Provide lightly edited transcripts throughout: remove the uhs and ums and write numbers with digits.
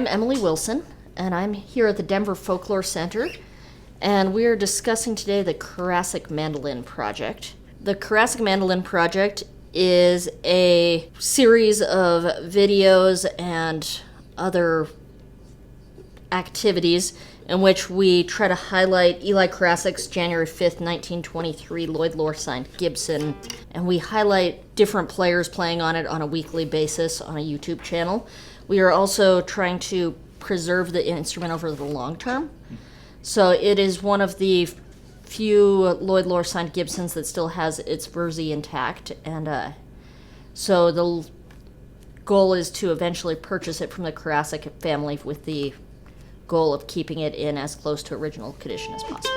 I'm Emily Wilson, and I'm here at the Denver Folklore Center, and we are discussing today the Karasik Mandolin Project. The Karasik Mandolin Project is a series of videos and other activities in which we try to highlight Eli Karasik's January 5th, 1923 Lloyd Loar signed Gibson, and we highlight different players playing on it on a weekly basis on a YouTube channel. We are also trying to preserve the instrument over the long term. So it is one of the few Lloyd Loar signed Gibsons that still has its Virzi intact, and so the goal is to eventually purchase it from the Karasik family with the goal of keeping it in as close to original condition as possible.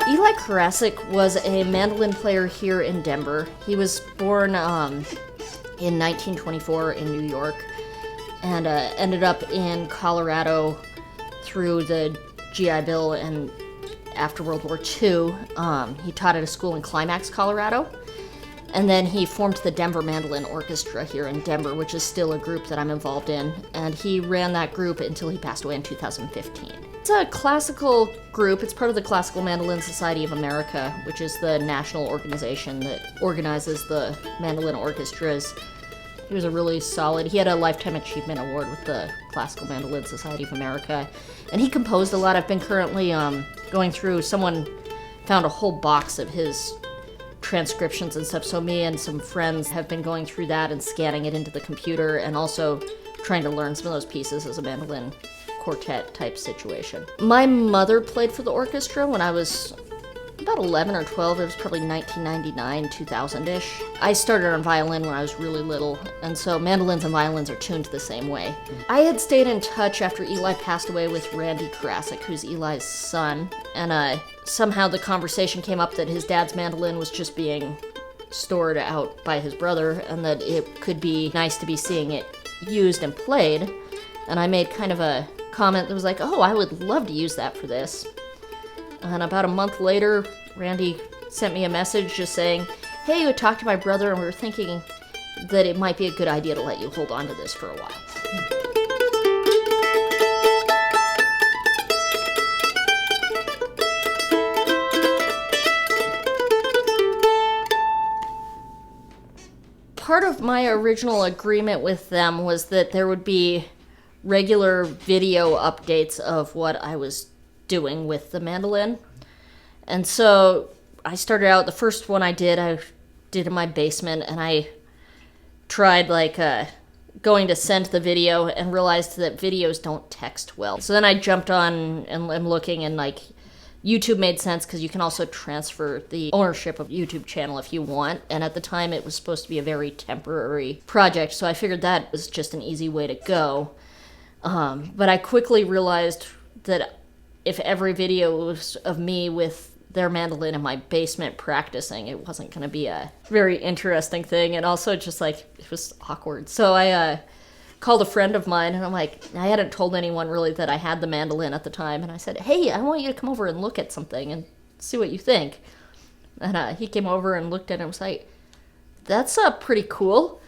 Eli Karasik was a mandolin player here in Denver. He was born in 1924 in New York, and ended up in Colorado through the GI Bill and after World War II. He taught at a school in Climax, Colorado, and then he formed the Denver Mandolin Orchestra here in Denver, which is still a group that I'm involved in, and he ran that group until he passed away in 2015. It's a classical group. It's part of the Classical Mandolin Society of America, which is the national organization that organizes the mandolin orchestras. He was a really solid, he had a Lifetime Achievement Award with the Classical Mandolin Society of America, and he composed a lot. I've been currently going through, someone found a whole box of his transcriptions and stuff, so me and some friends have been going through that and scanning it into the computer, and also trying to learn some of those pieces as a mandolin quartet type situation. My mother played for the orchestra when I was about 11 or 12. It was probably 1999, 2000-ish. I started on violin when I was really little, and so mandolins and violins are tuned the same way. I had stayed in touch after Eli passed away with Randy Karasik, who's Eli's son, and somehow the conversation came up that his dad's mandolin was just being stored out by his brother, and that it could be nice to be seeing it used and played, and I made kind of a comment that was like, oh, I would love to use that for this. And about a month later, Randy sent me a message just saying, hey, we talked to my brother and we were thinking that it might be a good idea to let you hold on to this for a while. Part of my original agreement with them was that there would be regular video updates of what I was doing with the mandolin. And so I started out, the first one I did in my basement, and I tried going to send the video and realized that videos don't text well. So then I jumped on and I'm looking, and YouTube made sense because you can also transfer the ownership of YouTube channel if you want, and at the time it was supposed to be a very temporary project, so I figured that was just an easy way to go. But I quickly realized that if every video was of me with their mandolin in my basement practicing, it wasn't going to be a very interesting thing, and also just it was awkward. So I called a friend of mine, and I hadn't told anyone really that I had the mandolin at the time, and I said, hey, I want you to come over and look at something and see what you think. And he came over and looked at it and was like, that's pretty cool.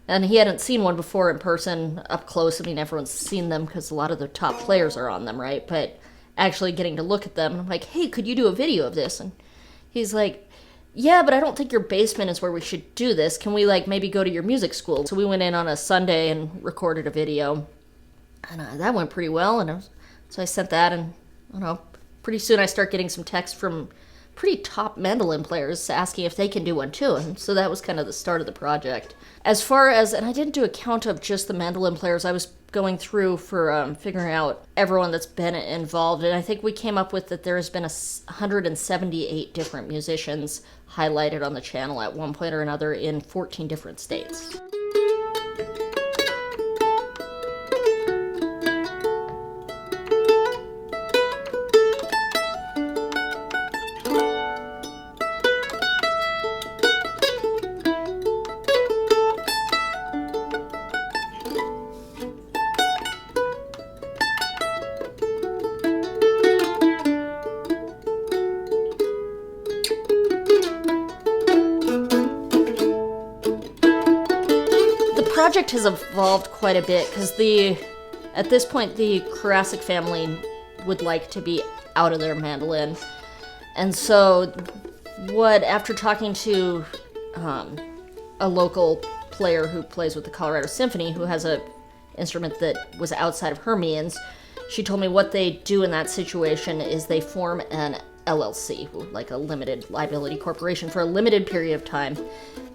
And he hadn't seen one before in person up close. I mean, everyone's seen them because a lot of the top players are on them, right? But actually getting to look at them, and I'm like, hey, could you do a video of this? And he's like, yeah, but I don't think your basement is where we should do this. Can we maybe go to your music school? So we went in on a Sunday and recorded a video, and that went pretty well. And so I sent that, and pretty soon I start getting some texts from pretty top mandolin players asking if they can do one too, and so that was kind of the start of the project. As far as, and I didn't do a count of just the mandolin players, I was going through for figuring out everyone that's been involved, and I think we came up with that there has been 178 different musicians highlighted on the channel at one point or another in 14 different states. project has evolved quite a bit because at this point the Karasik family would like to be out of their mandolin. And so after talking to a local player who plays with the Colorado Symphony, who has a instrument that was outside of her means, she told me what they do in that situation is they form an LLC, like a limited liability corporation, for a limited period of time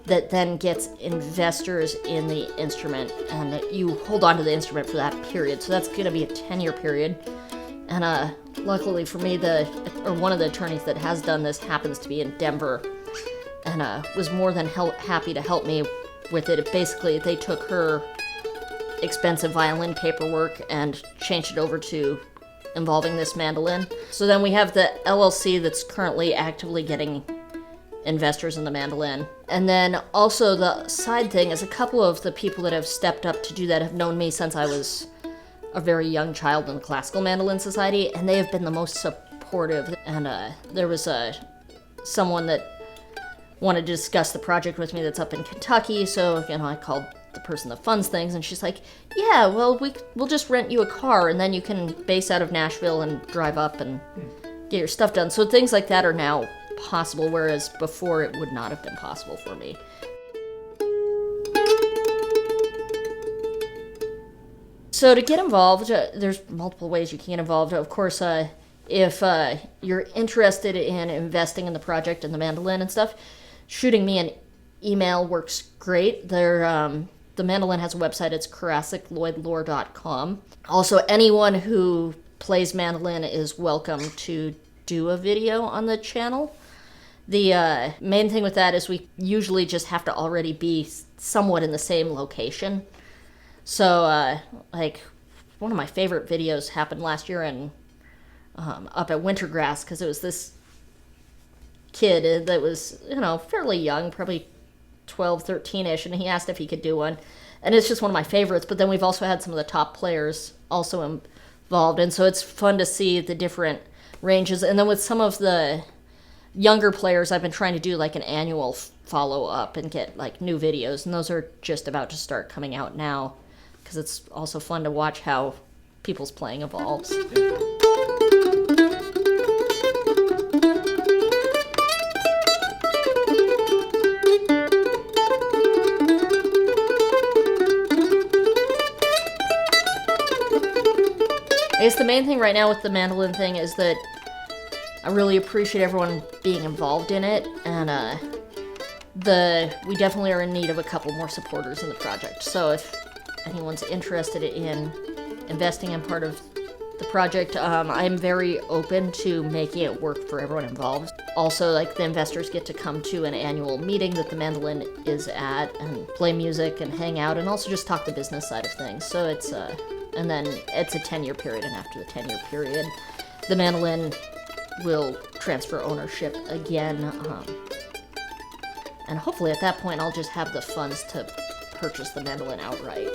that then gets investors in the instrument, and you hold on to the instrument for that period. So that's going to be a 10-year period. And luckily for me, one of the attorneys that has done this happens to be in Denver, and was more than happy to help me with it. Basically, they took her expensive violin paperwork and changed it over to involving this mandolin. So then we have the LLC that's currently actively getting investors in the mandolin. And then also the side thing is a couple of the people that have stepped up to do that have known me since I was a very young child in the Classical Mandolin Society, and they have been the most supportive. And there was someone that wanted to discuss the project with me that's up in Kentucky, so I called the person that funds things, and she's like, yeah, well, we'll just rent you a car, and then you can base out of Nashville and drive up and get your stuff done. So things like that are now possible, whereas before it would not have been possible for me. So to get involved, there's multiple ways you can get involved. Of course, if you're interested in investing in the project and the mandolin and stuff, shooting me an email works great. The mandolin has a website. It's LloydLoar.com. Also, anyone who plays mandolin is welcome to do a video on the channel. The main thing with that is we usually just have to already be somewhat in the same location. So, like, one of my favorite videos happened last year up at Wintergrass, because it was this kid that was, fairly young, probably 12, 13-ish, and he asked if he could do one. And it's just one of my favorites, but then we've also had some of the top players also involved, and so it's fun to see the different ranges. And then with some of the younger players, I've been trying to do like an annual follow-up and get like new videos, and those are just about to start coming out now, because it's also fun to watch how people's playing evolves. I guess the main thing right now with the mandolin thing is that I really appreciate everyone being involved in it, and we definitely are in need of a couple more supporters in the project. So if anyone's interested in investing in part of the project, I'm very open to making it work for everyone involved. Also, like, the investors get to come to an annual meeting that the mandolin is at and play music and hang out, and also just talk the business side of things. So it's and then it's a 10-year period, and after the 10-year period, the mandolin will transfer ownership again, and hopefully at that point I'll just have the funds to purchase the mandolin outright.